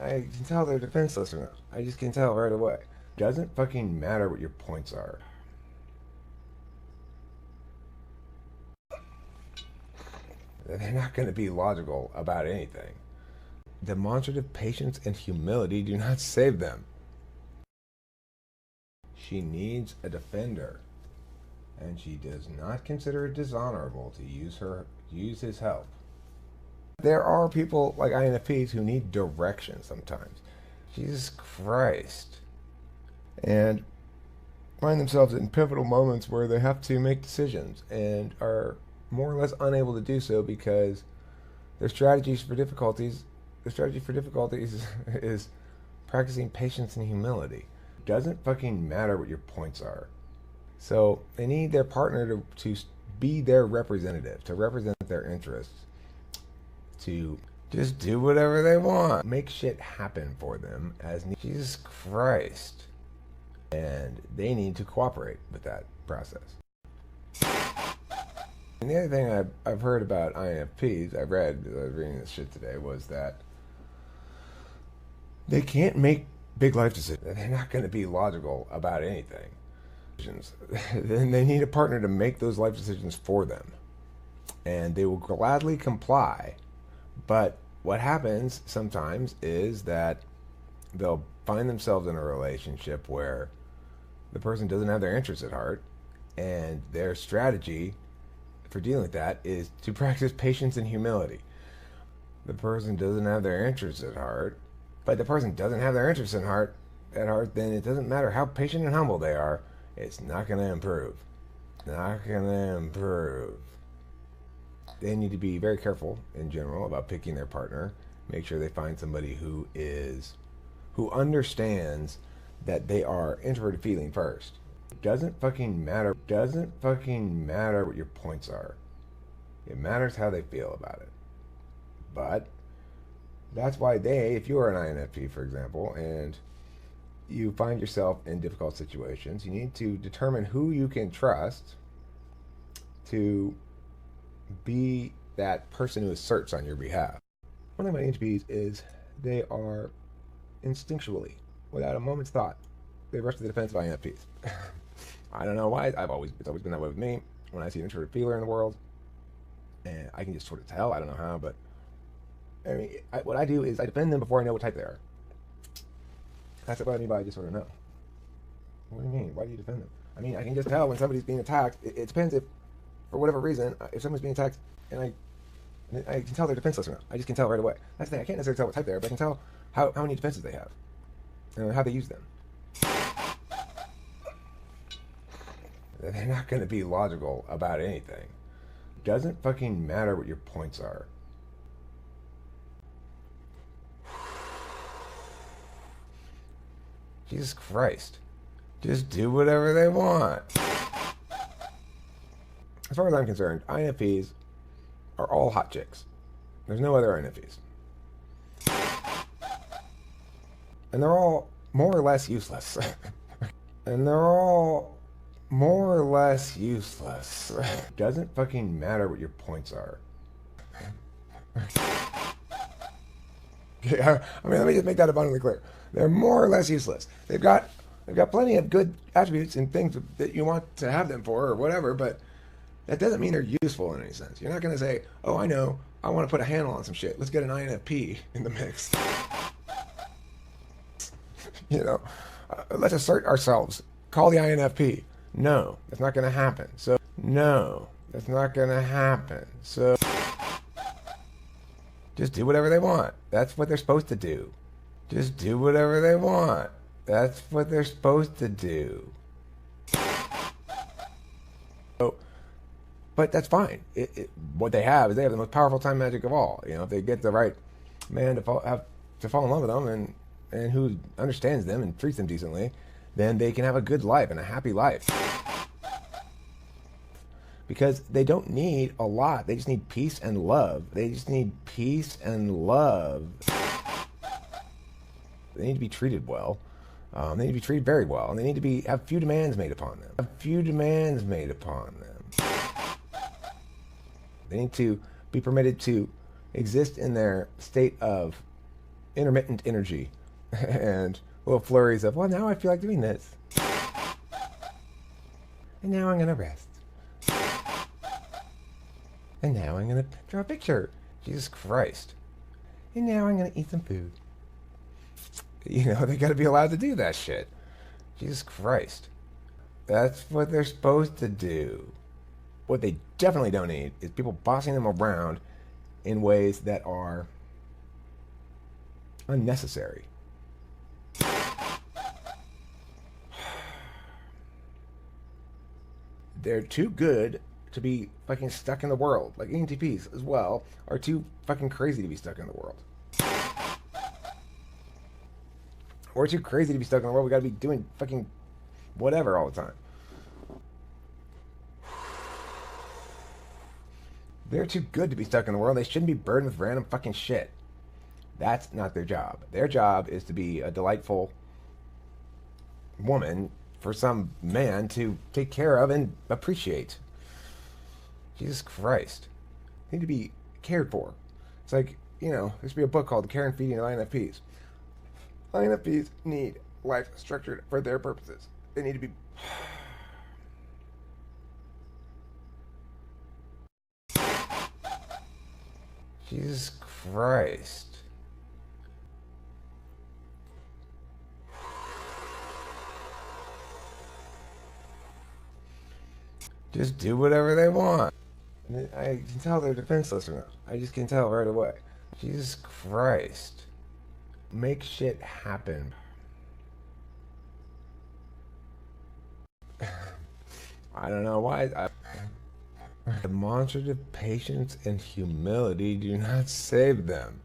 I can tell they're defenseless enough. I just can tell right away. Doesn't fucking matter what your points are. They're not going to be logical about anything. Demonstrative patience and humility do not save them. She needs a defender, and she does not consider it dishonorable to use his help. There are people like INFPs who need direction sometimes. Jesus Christ. And find themselves in pivotal moments where they have to make decisions and are more or less unable to do so because their strategy for difficulties is practicing patience and humility. It doesn't fucking matter what your points are. So they need their partner to be their representative, to represent their interests, to just do whatever they want, make shit happen for them Jesus Christ. And they need to cooperate with that process. And the other thing I've heard about INFPs, I was reading this shit today, was that they can't make big life decisions. They're not going to be logical about anything. Then they need a partner to make those life decisions for them. And they will gladly comply. But what happens sometimes is that they'll find themselves in a relationship where the person doesn't have their interests at heart, and their strategy for dealing with that is to practice patience and humility. The person doesn't have their interests at heart, but the person doesn't have their interests at heart, then it doesn't matter how patient and humble they are, it's not going to improve. Not going to improve. They need to be very careful in general about picking their partner. Make sure they find somebody who understands that they are introverted feeling first. It doesn't fucking matter what your points are. It matters how they feel about it. But that's why if you are an INFP, for example, and you find yourself in difficult situations, you need to determine who you can trust to be that person who asserts on your behalf. One thing about INFPs is they are instinctually, without a moment's thought, they rush to the defense of INFPs. I don't know why. It's always been that way with me. When I see an introverted feeler in the world, and I can just sort of tell. I don't know how, but I mean, what I do is I defend them before I know what type they are. That's what I mean by I just sort of know. What do you mean? Why do you defend them? I mean, I can just tell when somebody's being attacked. It depends if, for whatever reason, if someone's being attacked, and I can tell they're defenseless or not. I just can tell right away. That's the thing. I can't necessarily tell what type they are, but I can tell how many defenses they have and how they use them. They're not going to be logical about anything. It doesn't fucking matter what your points are. Jesus Christ. Just do whatever they want. As far as I'm concerned, INFPs are all hot chicks. There's no other INFPs. And they're all more or less useless. Doesn't fucking matter what your points are. I mean, let me just make that abundantly clear. They're more or less useless. They've got plenty of good attributes and things that you want to have them for or whatever, but that doesn't mean they're useful in any sense. You're not going to say, oh, I know, I want to put a handle on some shit. Let's get an INFP in the mix. Let's assert ourselves. Call the INFP. No, that's not going to happen. So just do whatever they want. That's what they're supposed to do. Just do whatever they want. That's what they're supposed to do. But that's fine. What they have is they have the most powerful time magic of all. If they get the right man to fall in love with them and who understands them and treats them decently, then they can have a good life and a happy life. Because they don't need a lot. They just need peace and love. They need to be treated well. They need to be treated very well. And they need to have few demands made upon them. They need to be permitted to exist in their state of intermittent energy and little flurries of, well, now I feel like doing this. And now I'm going to rest. And now I'm going to draw a picture. Jesus Christ. And now I'm going to eat some food. You know, they got to be allowed to do that shit. Jesus Christ. That's what they're supposed to do. What they definitely don't need is people bossing them around in ways that are unnecessary. They're too good to be fucking stuck in the world. Like ENTPs as well are too fucking crazy to be stuck in the world. We're too crazy to be stuck in the world. We gotta be doing fucking whatever all the time. They're too good to be stuck in the world. They shouldn't be burdened with random fucking shit. That's not their job. Their job is to be a delightful woman for some man to take care of and appreciate. Jesus Christ. They need to be cared for. It's like, you know, there should be a book called The Care and Feeding of INFPs. INFPs need life structured for their purposes. They need to be... Jesus Christ. Just do whatever they want. I can tell they're defenseless enough. I just can tell right away. Jesus Christ. Make shit happen. I don't know why. Demonstrative patience and humility do not save them.